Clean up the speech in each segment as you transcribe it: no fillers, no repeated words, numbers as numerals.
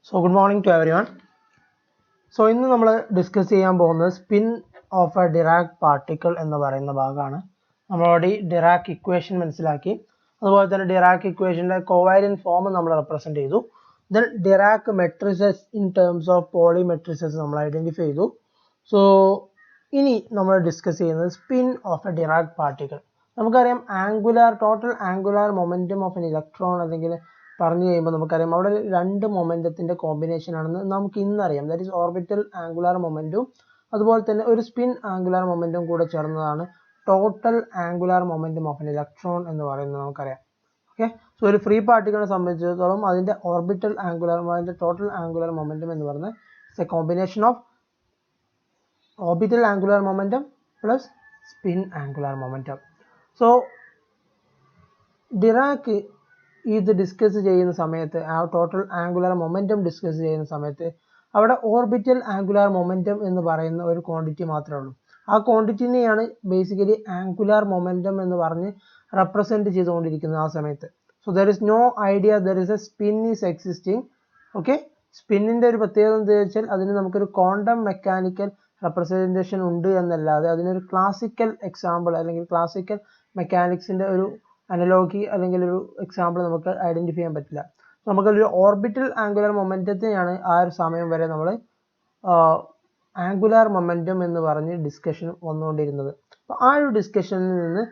So good morning to everyone. So ഇന്ന് നമ്മൾ discuss ചെയ്യാൻ പോകുന്നത് spin of a Dirac particle എന്ന് പറയുന്ന ഭാഗമാണ്. നമ്മൾ ഓൾറെഡി ഡിറാക് ഇക്വേഷൻ മനസ്സിലാക്കി. അതുപോലെ തന്നെ ഡിറാക് ഇക്വേഷന്റെ കോവാലന്റ് ഫോം നമ്മൾ റെപ്രസെന്റ് ചെയ്തു. Then Dirac matrices in terms of Pauli matrices നമ്മൾ ഐഡന്റിഫൈ ചെയ്തു. സോ ഇനി നമ്മൾ ഡിസ്കസ് ചെയ്യുന്നത് spin of a Dirac particle. നമുക്കറിയാം total angular momentum of an electron അല്ലെങ്കിൽ പറഞ്ഞു കഴിയുമ്പോൾ നമുക്കറിയാം അവിടെ രണ്ട് മൊമെന്റത്തിന്റെ കോമ്പിനേഷൻ ആണെന്ന് നമുക്ക് ഇന്നറിയാം. That is orbital angular momentum അതുപോലെ തന്നെ ഒരു സ്പിൻ ആംഗുലാർ മൊമെന്റും കൂടെ ചേർന്നതാണ് total angular momentum of an electron എന്ന് പറയുന്നത് നമുക്കറിയാം. ഓക്കെ, സോ ഒരു ഫ്രീ പാർട്ടിക്കിളിനെ സംബന്ധിച്ചിടത്തോളം അതിന്റെ orbital angular total angular momentum എന്ന് പറയുന്നത് it's A combination of orbital angular momentum plus spin angular momentum. So Dirac ഇത് ഡിസ്കസ് ചെയ്യുന്ന സമയത്ത് ആ ടോട്ടൽ ആംഗുലാർ മൊമെന്റം ഡിസ്കസ് ചെയ്യുന്ന സമയത്ത് അവിടെ ഓർബിറ്റൽ ആംഗുലാർ മൊമെന്റം എന്ന് പറയുന്ന ഒരു ക്വാണ്ടിറ്റി മാത്രമേ ഉള്ളൂ. ആ ക്വാണ്ടിറ്റിനെയാണ് ബേസിക്കലി ആംഗുലാർ മൊമെന്റം എന്ന് പറഞ്ഞ് റെപ്രസെന്റ് ചെയ്തുകൊണ്ടിരിക്കുന്നത് ആ സമയത്ത്. So there is no idea there is a spin is existing. Okay, സ്പിന്നിന്റെ ഒരു പ്രത്യേകത എന്താ വെച്ചാൽ അതിന് നമുക്കൊരു ക്വാണ്ടം മെക്കാനിക്കൽ റെപ്രസെന്റേഷൻ ഉണ്ട് എന്നല്ലാതെ അതിനൊരു ക്ലാസിക്കൽ എക്സാമ്പിൾ അല്ലെങ്കിൽ ക്ലാസിക്കൽ മെക്കാനിക്സിന്റെ ഒരു അനലോഗി അല്ലെങ്കിൽ ഒരു എക്സാമ്പിൾ നമുക്ക് ഐഡന്റിഫൈ ചെയ്യാൻ പറ്റില്ല. നമുക്കൊരു ഓർബിറ്റൽ ആംഗുലാർ മൊമെന്റത്തെയാണ് ആ ഒരു സമയം വരെ നമ്മൾ ആംഗുലാർ മൊമെന്റം എന്ന് പറഞ്ഞ് ഡിസ്കഷൻ വന്നുകൊണ്ടിരുന്നത്. അപ്പോൾ ആ ഒരു ഡിസ്കഷനിൽ നിന്ന്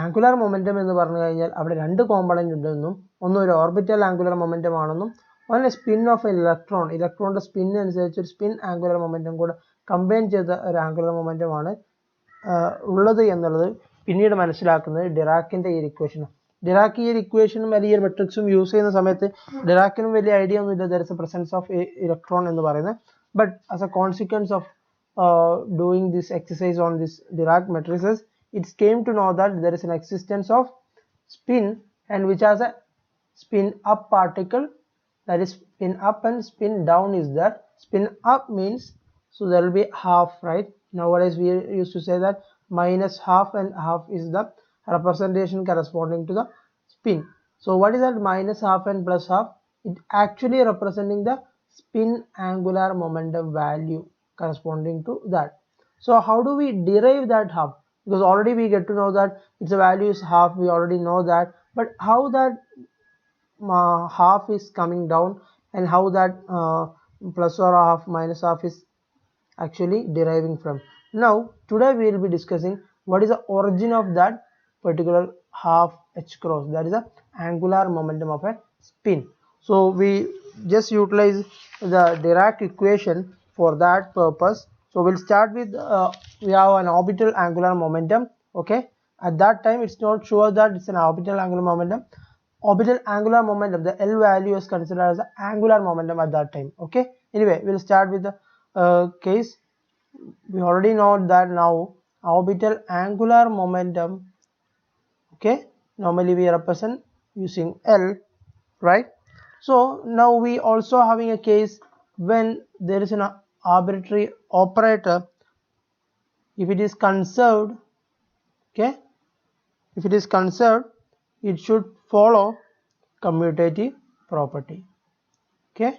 ആംഗുലാർ മൊമെന്റം എന്ന് പറഞ്ഞു കഴിഞ്ഞാൽ അവിടെ രണ്ട് കോമ്പണന്റ് ഉണ്ടെന്നും ഒന്ന് ഒരു ഓർബിറ്റൽ ആംഗുലാർ മൊമെന്റം ആണെന്നും ഒന്ന് സ്പിൻ ഓഫ് ഇലക്ട്രോണിന്റെ സ്പിൻ അനുസരിച്ച് ഒരു സ്പിൻ ആംഗുലാർ മൊമെന്റം കൂടെ കമ്പൈൻ ചെയ്ത ഒരു ആംഗുലാർ മൊമെന്റം ആണ് ഉള്ളത് എന്നുള്ളത് പിന്നീട് മനസ്സിലാക്കുന്നത് ഡിറാക്കിന്റെ ഈ ഇക്വേഷൻ. ഡിറാക്ക് ഈ ഇക്വേഷനും വലിയ മെട്രിക്സും യൂസ് ചെയ്യുന്ന സമയത്ത് ഡിറാക്കിനും വലിയ ഐഡിയ ഒന്നുമില്ല there is a presence of electron എന്ന് പറയുന്നത്. But as a consequence of doing this exercise on this Dirac matrices it's came to know that there is an existence of spin and which has a spin up particle, that is spin up and spin down is there. Spin up means so there will be half, right? Nowadays we used to say that minus half and half is the representation corresponding to the spin. So what is that minus half and plus half? It actually representing the spin angular momentum value corresponding to that. So how do we derive that half? Because already we get to know that its value is half, we already know that, but how that half is coming down and how that plus or half minus half is actually deriving from. Now today we will be discussing what is the origin of that particular half h cross, that is the angular momentum of a spin. So we just utilize the Dirac equation for that purpose. So we'll start with we have an orbital angular momentum. Okay, at that time it's not sure that it's an orbital angular momentum. Orbital angular momentum, the L value is considered as the angular momentum at that time. Okay, anyway we'll start with the case. We already know that now orbital angular momentum, okay, normally we represent using L, right? So now we also having a case when there is an arbitrary operator. If it is conserved, okay, if it is conserved it should follow commutative property. Okay,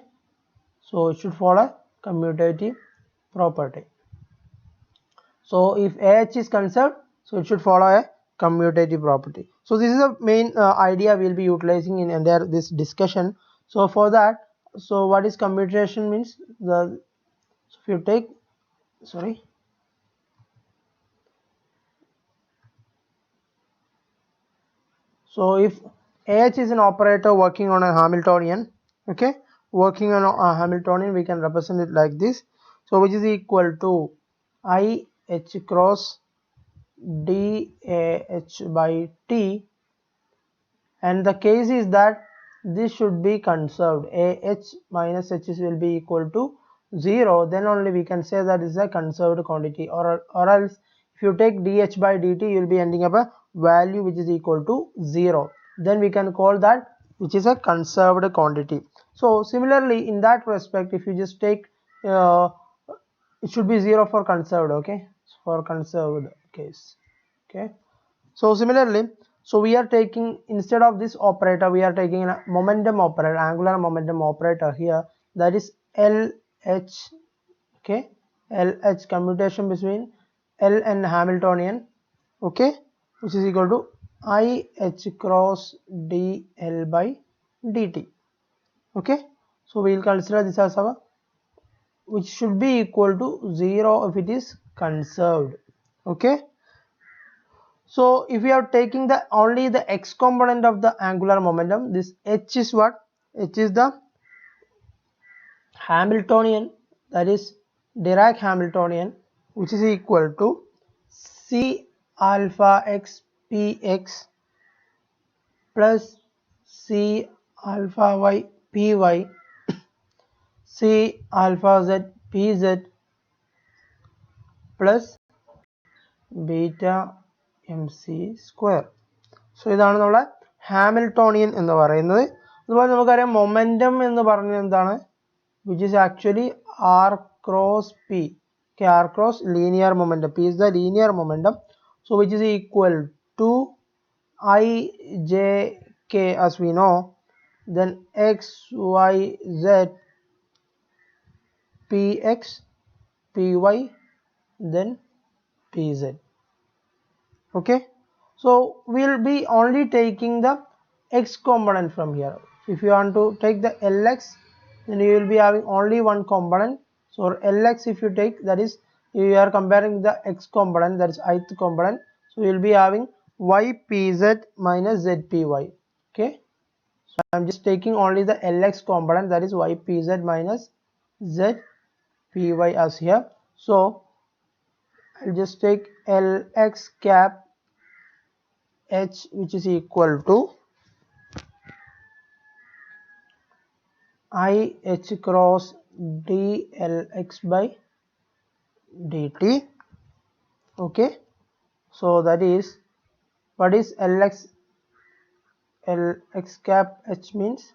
so it should follow commutative property. So if AH is conserved, so it should follow a commutative property. So this is the main idea we will be utilizing in entire this discussion. So for that, so what is commutation means, so if you take so if AH is an operator working on a Hamiltonian, okay, working on a Hamiltonian, we can represent it like this. So which is equal to IH cross DAH by T, and the case is that this should be conserved. AH minus H will be equal to 0, then only we can say that is a conserved quantity, or else if you take dH by dt you will be ending up a value which is equal to 0, then we can call that which is a conserved quantity. So similarly in that respect, if you just take it should be 0 for conserved, okay, for conserved case. Okay, so similarly So we are taking, instead of this operator, we are taking a momentum operator, angular momentum operator here, that is LH. Okay, LH, commutation between L and Hamiltonian, okay, which is equal to IH cross dl by dt. Okay, so we will consider this as our, which should be equal to 0 if it is conserved. Okay, so if we are taking the only the x component of the angular momentum, this h is what? H is the Hamiltonian, that is Dirac Hamiltonian, which is equal to C alpha x px plus C alpha y py C alpha z pz plus beta mc square. So ഇതാണ് നമ്മുടെ Hamiltonian എന്ന് പറയുന്നത്. അതുപോലെ നമുക്കറിയാം momentum എന്ന് പറഞ്ഞത് എന്താണ്, which is actually r cross p. Okay, r cross linear momentum. P is the linear momentum, so which is equal to I j k as we know, then x y z px py then pz. Okay, so we'll be only taking the x component from here. If you want to take the Lx, then you will be having only one component. So Lx, if you take, that is, you are comparing the x component, that is ith component, so you will be having ypz minus zpy. Okay, so I'm just taking only the Lx component, that is ypz minus zpy as here. So I'll just take Lx cap h, which is equal to I h cross dlx by dt. Okay, so that is, what is Lx? Lx cap h means,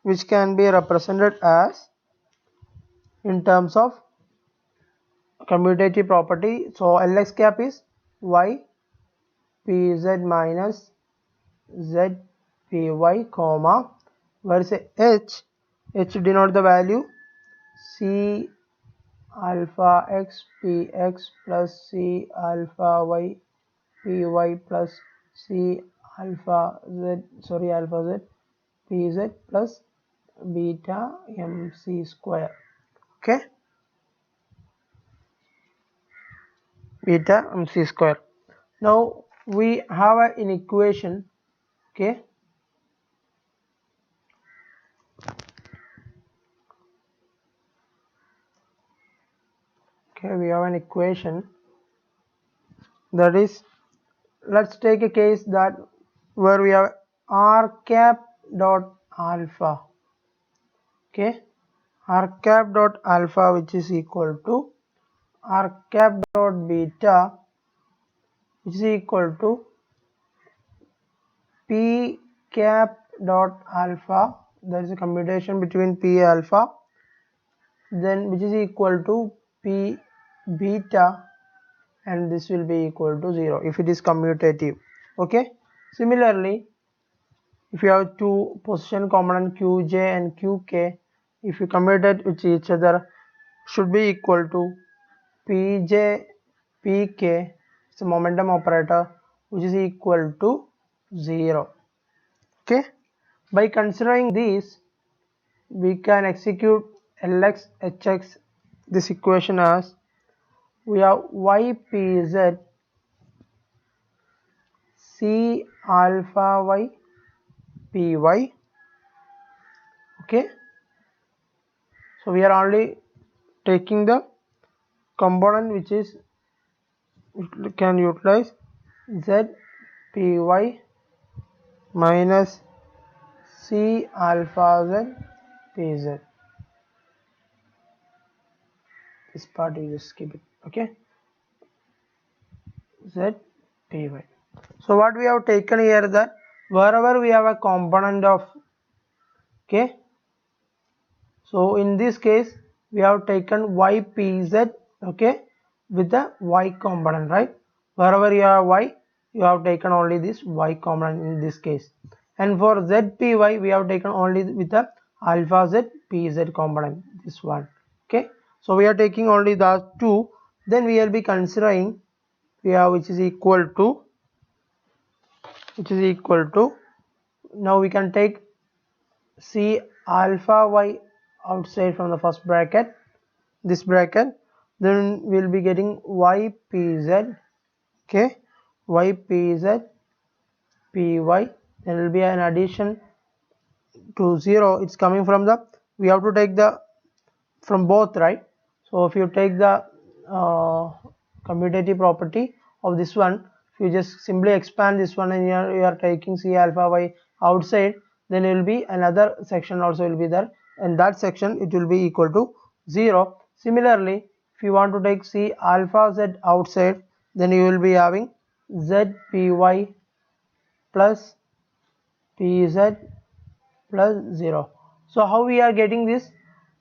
which can be represented as, in terms of commutative property, so Lx cap is y pz minus zpy comma, where is h? H denote the value C alpha x px plus C alpha y py plus C alpha z pz plus beta mc square. Okay, beta mc square. Now we have an equation. Okay, we have an equation, that is, let's take a case that where we have r cap dot alpha. Okay, r cap dot alpha, which is equal to r cap dot beta, which is equal to p cap dot alpha, there is a commutation between p alpha, then which is equal to p beta, and this will be equal to 0 if it is commutative. Okay, similarly, if you have two position component qj and qk, if you commute it with each other, should be equal to pj pk, it's a momentum operator, which is equal to 0. Okay, by considering this, we can execute Lx hx, this equation as, we have ypz C alpha y py. Okay, so we are only taking the component which is, can utilize zpy minus C alpha z pz. This part you just skip it. Okay, zpy. So what we have taken here, that wherever we have a component of, okay, so in this case we have taken ypz, okay, with the y component, right? Wherever you have y, you have taken only this y component in this case, and for zpy we have taken only with the alpha z pz component, this one. Okay, so we are taking only those two. Then we will be considering we have which is equal to now we can take c alpha y outside from the first bracket, this bracket, then we'll be getting ypz. Okay, ypz py, then will be an addition to 0. It's coming from the, we have to take the from both, right? So if you take the commutative property of this one, if you just simply expand this one and you are taking c alpha y outside, then it will be another section also will be there, and that section it will be equal to 0. Similarly, if you want to take c alpha z outside, then you will be having zpy plus pz plus 0. So how we are getting this?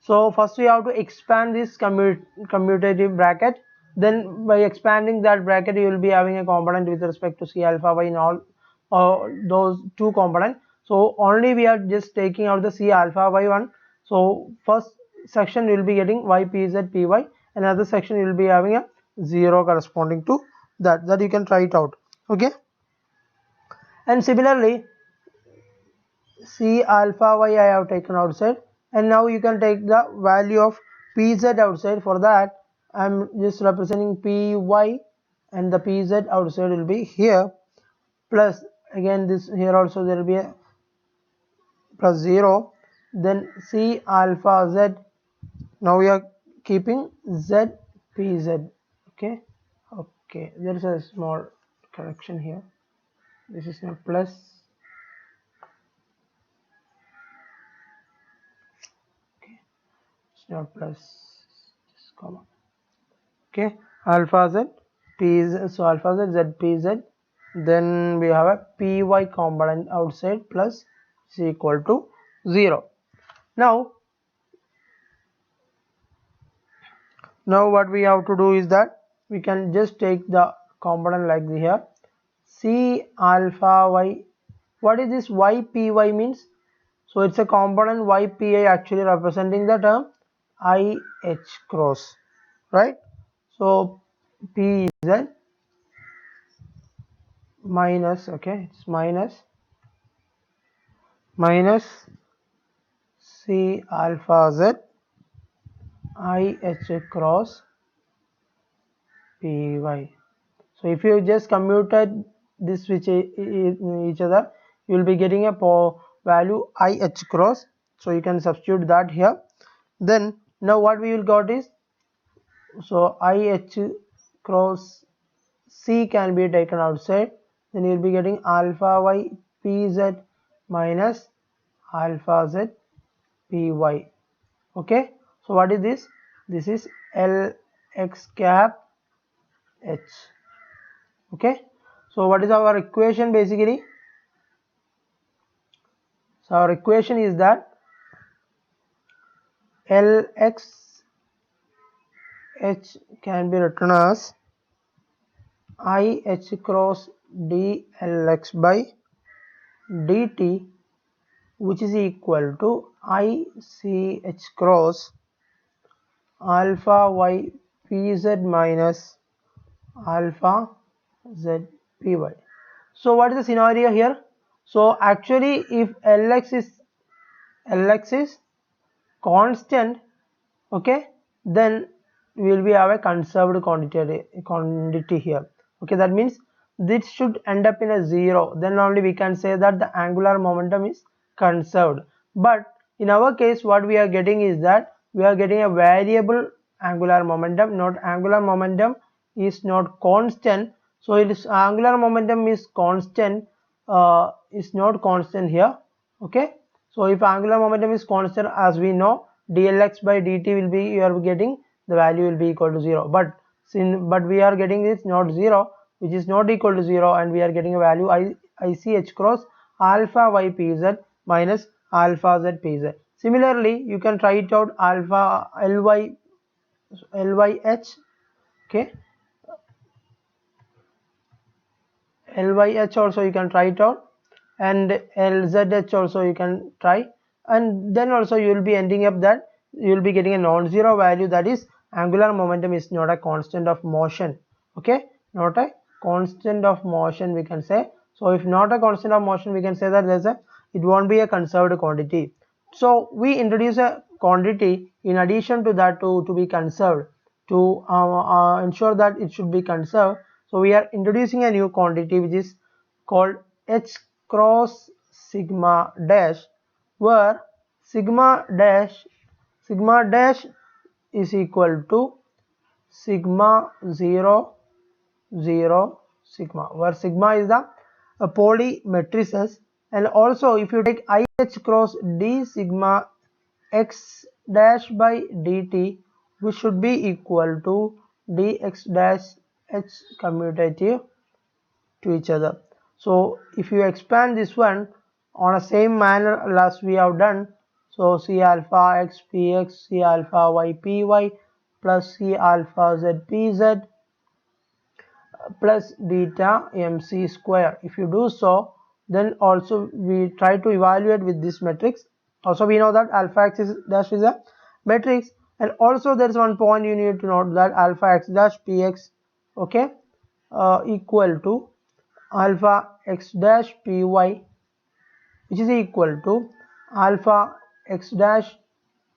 So first we have to expand this commutative bracket, then by expanding that bracket you will be having a component with respect to c alpha y in all those two components. So only we are just taking out the c alpha y one. So first section will be getting ypz py, another section will be having a 0 corresponding to that you can try it out. Okay, and similarly c alpha y I have taken outside, and now you can take the value of pz outside. For that I am just representing py, and the pz outside will be here, plus again this here also there will be a plus 0, then c alpha z, now we are keeping z pz. Okay, there is a small correction here, this is not plus, not plus, just comma. Okay, alpha z pz, so alpha z z pz, then we have a py component outside plus is equal to 0. Now what we have to do is that we can just take the component like here, c alpha y. What is this ypy means? So it's a component ypi actually representing the term I h cross, right? So p z minus, okay, it's minus c alpha z I h cross py. So if you just commuted this with each other, you will be getting a value I h cross. So you can substitute that here. Then now what we will got is, so I h cross c can be taken outside, then you will be getting alpha y pz minus alpha z py. Okay, so what is this? This is lx cap h. Okay, so what is our equation basically? So our equation is that lx h can be written as I h cross dlx by dt, which is equal to I c h cross alpha y pz minus alpha z py. So what is the scenario here? So actually if lx is constant, okay, then we will be have a conserved quantity here. Okay, that means this should end up in a 0, then only we can say that the angular momentum is conserved. But in our case what we are getting is that we are getting a variable angular momentum, not angular momentum is not constant. So it is angular momentum is constant, is not constant here. Okay, so if angular momentum is constant, as we know, dlx by dt will be, you are getting the value will be equal to 0, but we are getting this not 0, which is not equal to 0, and we are getting a value ich cross alpha y pz minus alpha z pz. Similarly you can try it out alpha lyh. Okay, LYH also you can try it out, and LZH also you can try, and then also you will be ending up that you will be getting a non-zero value, that is angular momentum is not a constant of motion. Okay, not a constant of motion we can say. So if not a constant of motion, we can say that it won't be a conserved quantity. So we introduce a quantity in addition to that to be conserved, to ensure that it should be conserved. So we are introducing a new quantity which is called H cross sigma dash, where sigma dash is equal to sigma 0 0 sigma, where sigma is the Pauli matrices, and also if you take IH cross d sigma x dash by dt, which should be equal to dx dash h commutative to each other. So if you expand this one on a same manner as we have done, so C alpha x px, C alpha y py plus C alpha z pz plus beta mc square. If you do so, then also we try to evaluate with this matrix. Also we know that alpha x dash is a matrix, and also there is one point you need to note, that alpha x dash px, okay, equal to alpha x dash py, which is equal to alpha x dash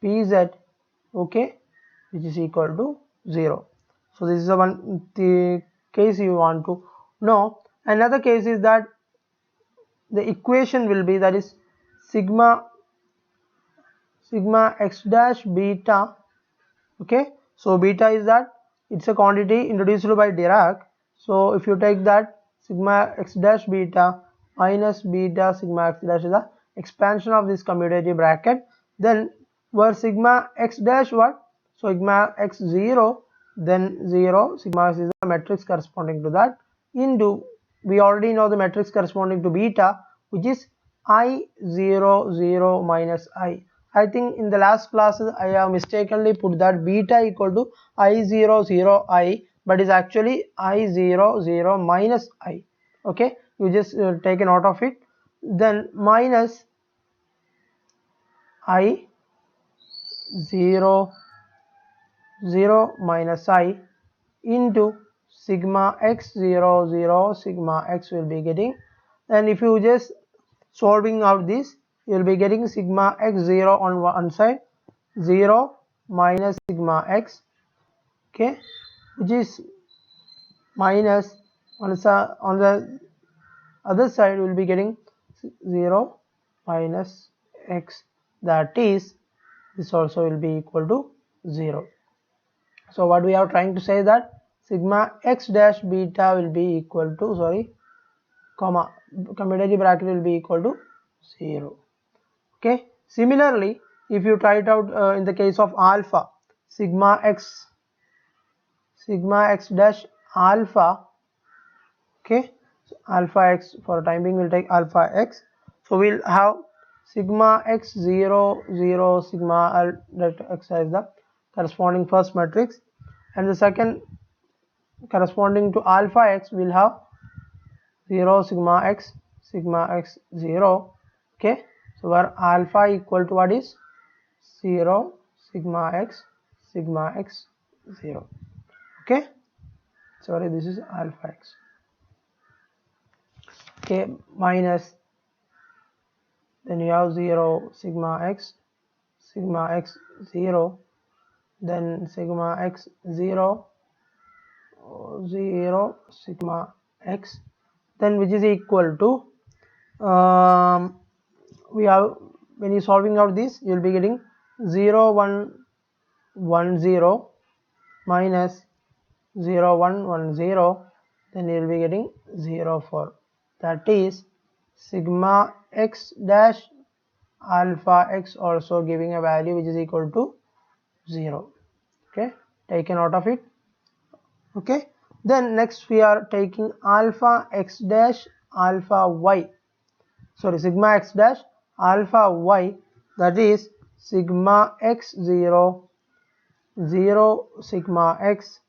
pz, okay, which is equal to 0. So this is the case you want to know. Another case is that the equation will be, that is sigma x dash beta, okay. So beta is that it's a quantity introduced by Dirac. So if you take that sigma x dash beta minus beta sigma x dash is the expansion of this commutative bracket, then where sigma x dash what, so sigma x 0, then 0 sigma x is the matrix corresponding to that, into, we already know the matrix corresponding to beta, which is I 0 0 minus I. I think in the last classes I have mistakenly put that beta equal to I 0 0 I, but is actually I 0 0 minus I. Okay, you just take a note of it. Then minus I 0 0 minus I into sigma x 0 0 sigma x will be getting, and if you just solving out this, you will be getting sigma x 0 on one side, 0 minus sigma x, okay, which is minus on the other side we will be getting 0 minus x, that is this also will be equal to 0. So what we are trying to say, that sigma x dash beta will be equal to, sorry, comma, commutative bracket will be equal to 0. Okay, similarly if you try it out in the case of alpha, sigma x dash alpha, okay, so alpha x, for time being we'll take alpha x, so we'll have sigma x 0 0 sigma x as the corresponding first matrix, and the second corresponding to alpha x will have 0 sigma x 0, okay. So where alpha equal to what is 0 sigma x 0, okay. Sorry, this is alpha x, okay, minus, then you have 0 sigma x 0, then sigma x 0 0 sigma x, then which is equal to we have, when you solving out this, you will be getting 0 1 1 0 minus 0 1 1 0, then you will be getting 0 4, that is sigma x dash alpha x also giving a value which is equal to 0. Okay, take a note of it. Okay, then next we are taking alpha x dash alpha y, sorry, sigma x dash alpha y, that is sigma x 0 0 sigma x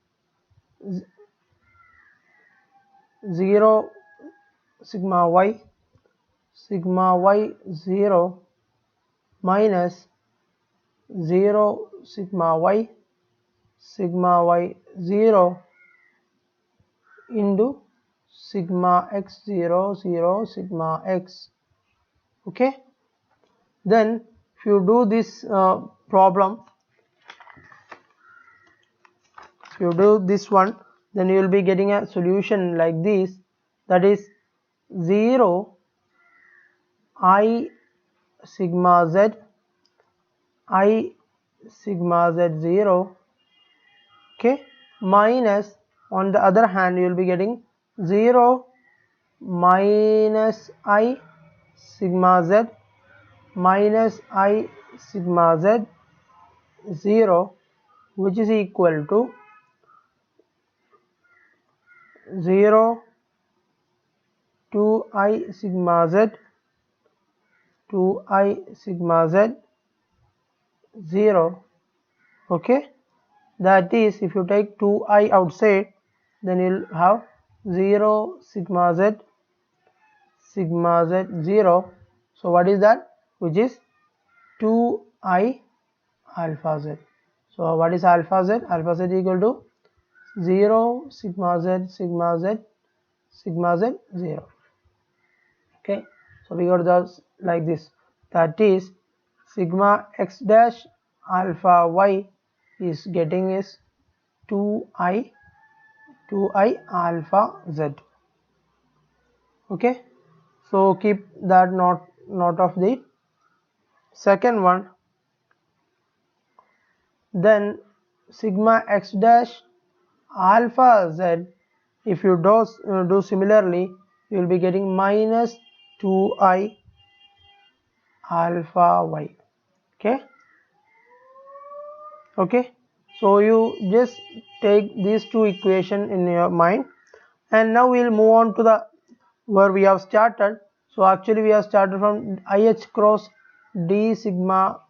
0 sigma y 0 minus 0 sigma y 0 into sigma x 0 0 sigma x. Okay, then if you do this problem, if you do this one, then you will be getting a solution like this, that is 0 I sigma z 0, okay, minus on the other hand you will be getting 0 minus I sigma z minus I sigma z 0, which is equal to 0 2I sigma z 0. Okay, that is, if you take 2I outside, then you'll have 0 sigma z 0. So what is that? Which is 2I alpha z. So what is alpha z? Alpha z equal to 0 sigma z 0. Okay, so we got this like this, that is sigma x dash alpha y is getting is 2I alpha z. Okay, so keep that note of the second one. Then sigma x dash alpha z, if you do similarly, you will be getting minus 2I alpha y. Okay, so you just take these two equations in your mind, and now we will move on to the where we have started. So actually we have started from IH cross d sigma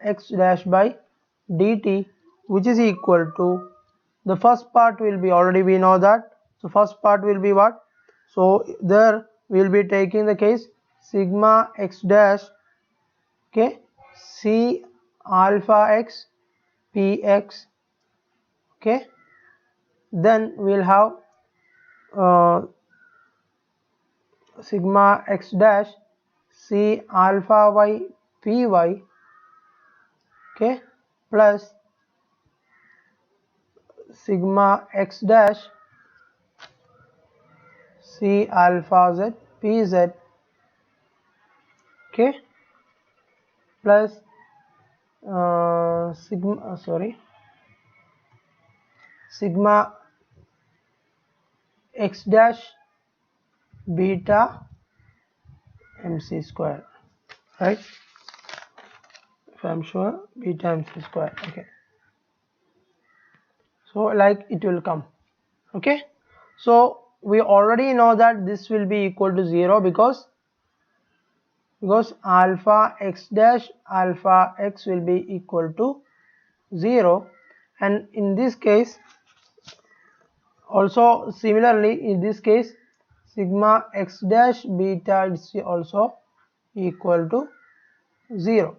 x dash by dt, which is equal to, the first part will be, already we know that, so first part will be what? So there we will be taking the case sigma x dash, okay, c alpha x px, okay, then we will have sigma x dash c alpha y py, okay, plus sigma x dash c alpha z pz, okay, plus sigma x dash beta mc square, right? If I am sure, beta mc square. Okay, so like it will come. Okay, so we already know that this will be equal to 0 because alpha x dash alpha x will be equal to 0, and in this case also similarly, in this case sigma x dash beta is also equal to 0.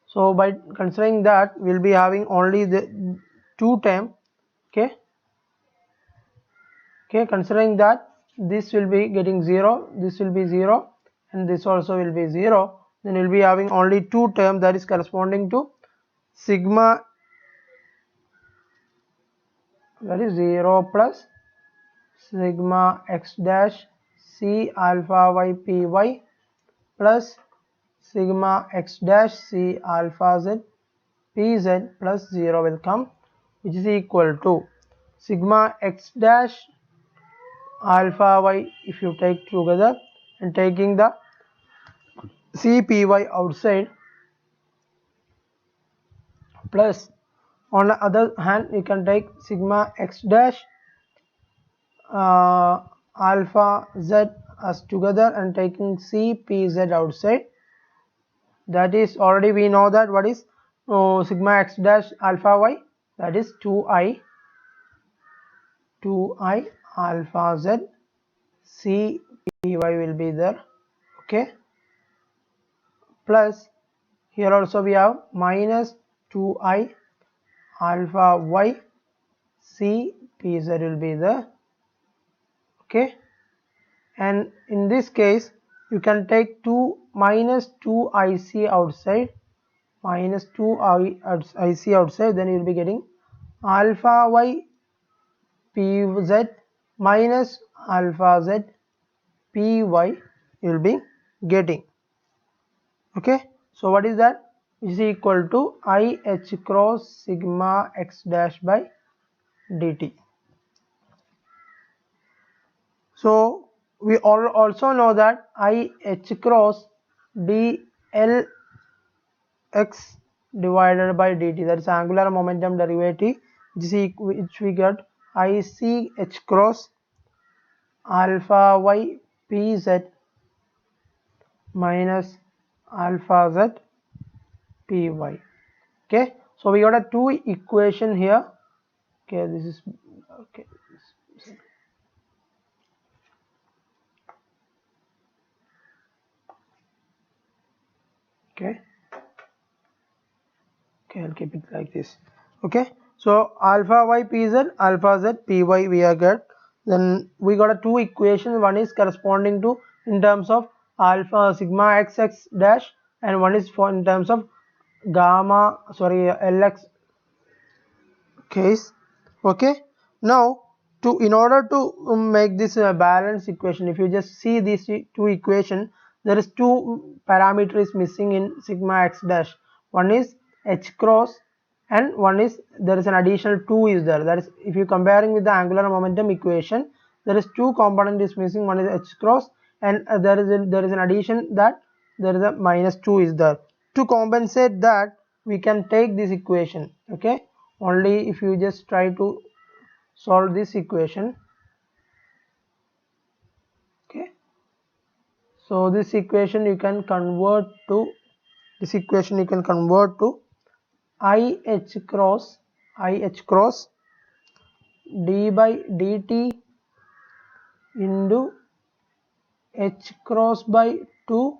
So by considering that, we will be having only the two term. Okay, considering that this will be getting 0, this will be 0, and this also will be 0, then we will be having only two term, that is corresponding to sigma, that is 0 plus sigma x dash c alpha y py plus sigma x dash c alpha z pz plus 0 will come, which is equal to sigma x dash alpha y, if you take together and taking the cpy outside, plus on the other hand you can take sigma x dash alpha z as together and taking cpz outside, that is, already we know that what is sigma x dash alpha y, that is 2I alpha z c py will be there. Okay, plus here also we have minus 2I alpha y c pz will be there. Okay, and in this case you can take 2 minus 2ic outside, minus 2ic outside, then you will be getting alpha y pz minus alpha z py you will be getting. Okay, so what is that? Is equal to I h cross sigma x dash by dt. So we also know that I h cross dl x divided by dt, that is angular momentum derivative, which we get I c h cross alpha y pz minus alpha z py. Okay, so we got a two equation here. Okay, this is okay. Okay, I'll keep it like this. Okay, so alpha y pz alpha z py we are get. Then we got a two equations. One is corresponding to in terms of alpha sigma x dash, and one is for in terms of gamma lx case. Okay, now in order to make this a balanced equation, if you just see these two equations, there is two parameters missing in sigma x dash. One is h cross, and one is there is an additional 2 is there. That is, if you comparing with the angular momentum equation, there is two component is missing. One is h cross, and there is an addition that there is a minus 2 is there. To compensate that, we can take this equation. Okay, only if you just try to solve this equation. Okay, so this equation you can convert to I h cross d by dt into h cross by 2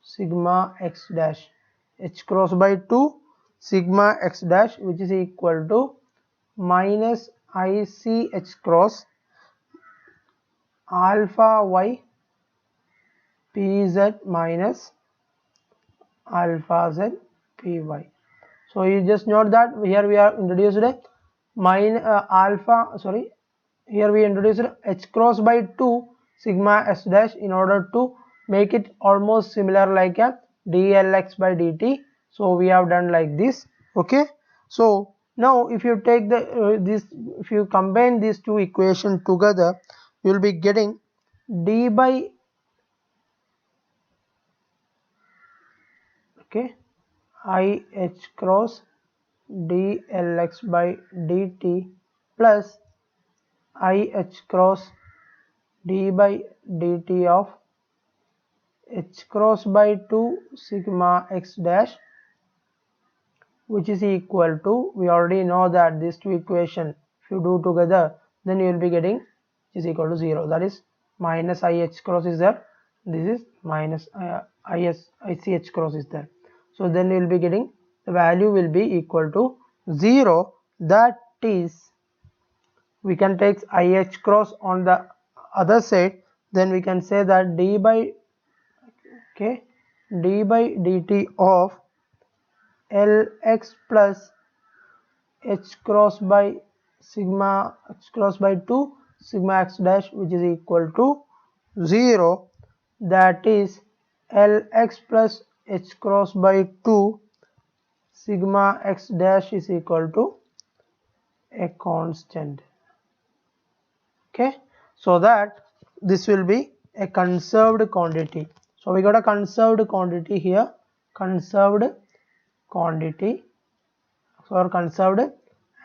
sigma x dash, h cross by 2 sigma x dash, which is equal to minus ICH cross alpha y pz minus alpha z py. So you just note that here we are introduced a here we introduced h cross by 2 sigma s dash in order to make it almost similar like a dlx by dt. So we have done like this. Okay, so now if you take the if you combine these two equations together, you will be getting d by I h cross dlx by dt plus I h cross d by dt of h cross by 2 sigma x dash, which is equal to, we already know that these two equations if you do together, then you will be getting is equal to 0. That is minus I h cross is there, this is minus ICH cross is there. So then you will be getting the value will be equal to 0. That is, we can take IH cross on the other side, then we can say that d by dt of Lx plus h cross by sigma x cross by 2 sigma x dash, which is equal to 0. That is Lx plus h cross by 2 sigma x dash is equal to a constant. Okay, so that this will be a conserved quantity. So we got a conserved quantity here, conserved quantity, or conserved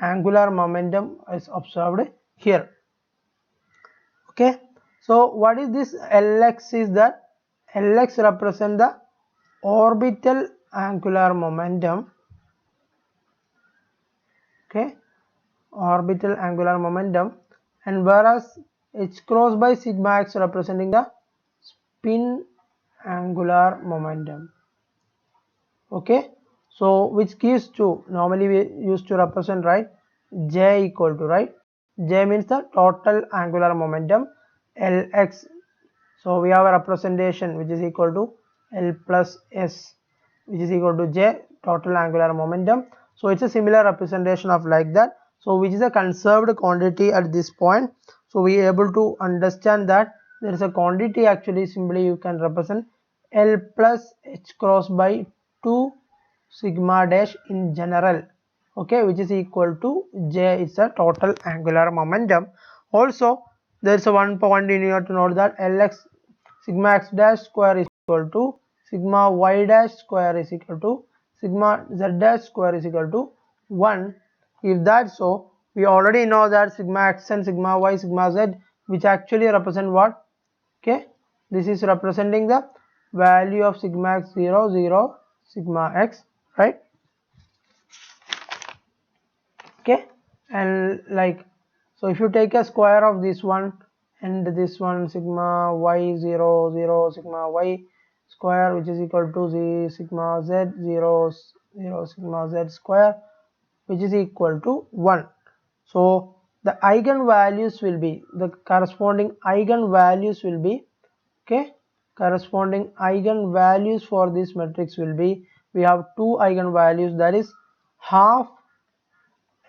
angular momentum is observed here. Okay, so what is this Lx is that Lx represent the orbital angular momentum. Okay, orbital angular momentum, and whereas h cross by sigma x representing the spin angular momentum. Okay, so which gives to, normally we used to represent, right, J equal to, right, J means the total angular momentum, Lx. So we have a representation which is equal to L plus S, which is equal to J, total angular momentum. So it's a similar representation of like that. So which is a conserved quantity at this point. So we are able to understand that there is a quantity, actually simply you can represent L plus H cross by 2 sigma dash in general, okay, which is equal to J is the total angular momentum. Also there is a one point you need to note that Lx sigma x dash square is equal to sigma y dash square is equal to sigma z dash square is equal to 1. If that's so, we already know that sigma x and sigma y, sigma z, which actually represent what? Okay, this is representing the value of sigma x 0, 0, sigma x, right? Okay, and like, so if you take a square of this one and this one, sigma y 0, 0, sigma y square, which is equal to the sigma z 0, 0, sigma z square, which is equal to 1. So the eigenvalues will be, the corresponding eigenvalues will be, okay, corresponding eigenvalues for this matrix will be, we have two eigenvalues, that is half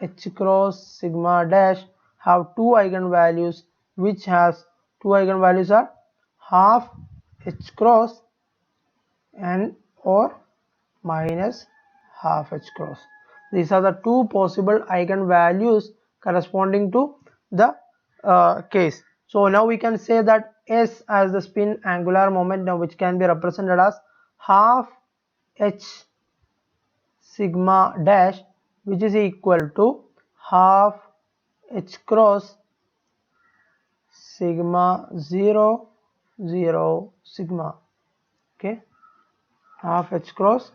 h cross sigma dash have two eigenvalues, which has two eigenvalues are half h cross and or minus half h cross. These are the two possible eigenvalues corresponding to the case. So now we can say that S as the spin angular momentum, which can be represented as half h sigma dash, which is equal to half h cross sigma 0, 0, sigma, okay, half h cross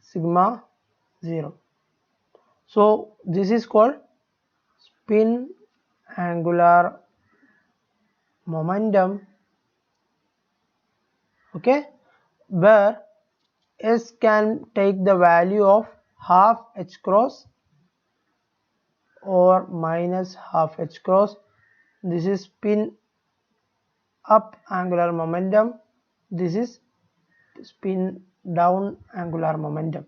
sigma 0. So this is called spin angular momentum, okay, where S can take the value of half h cross or minus half h cross. This is spin up angular momentum, this is spin down angular momentum.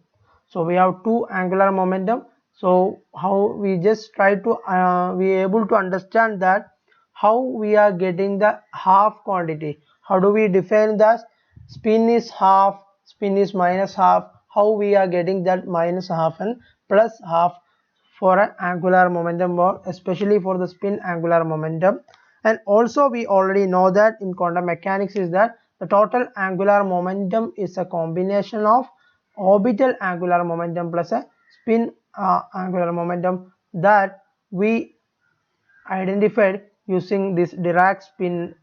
So we have two angular momentum. So how we just try to we able to understand that how we are getting the half quantity. How do we define that? Spin is half, spin is minus half. How we are getting that minus half and plus half for an angular momentum, or especially for the spin angular momentum. And also we already know that in quantum mechanics is that the total angular momentum is a combination of orbital angular momentum plus a spin angular momentum that we identified using this Dirac spin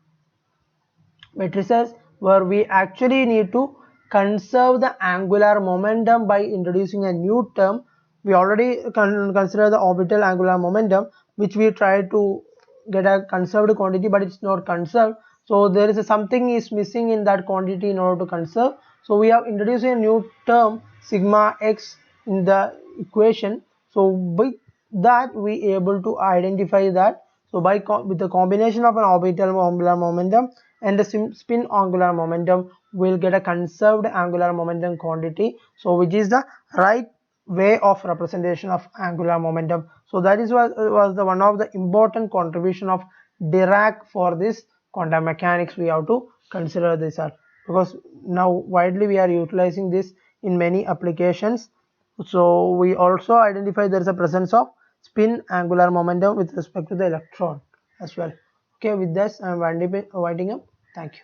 matrices, where we actually need to conserve the angular momentum by introducing a new term. We already consider the orbital angular momentum, which we try to get a conserved quantity, but it's not conserved. So there is something is missing in that quantity in order to conserve. So we have introduced a new term sigma x in the equation. So by that we able to identify that. So by with the combination of an orbital angular momentum and the spin angular momentum, will get a conserved angular momentum quantity. So which is the right way of representation of angular momentum. So that is what was the one of the important contribution of Dirac for this quantum mechanics. We have to consider this, because now widely we are utilizing this in many applications. So we also identify there is a presence of spin angular momentum with respect to the electron as well. Okay, with this I am winding up. Thank you.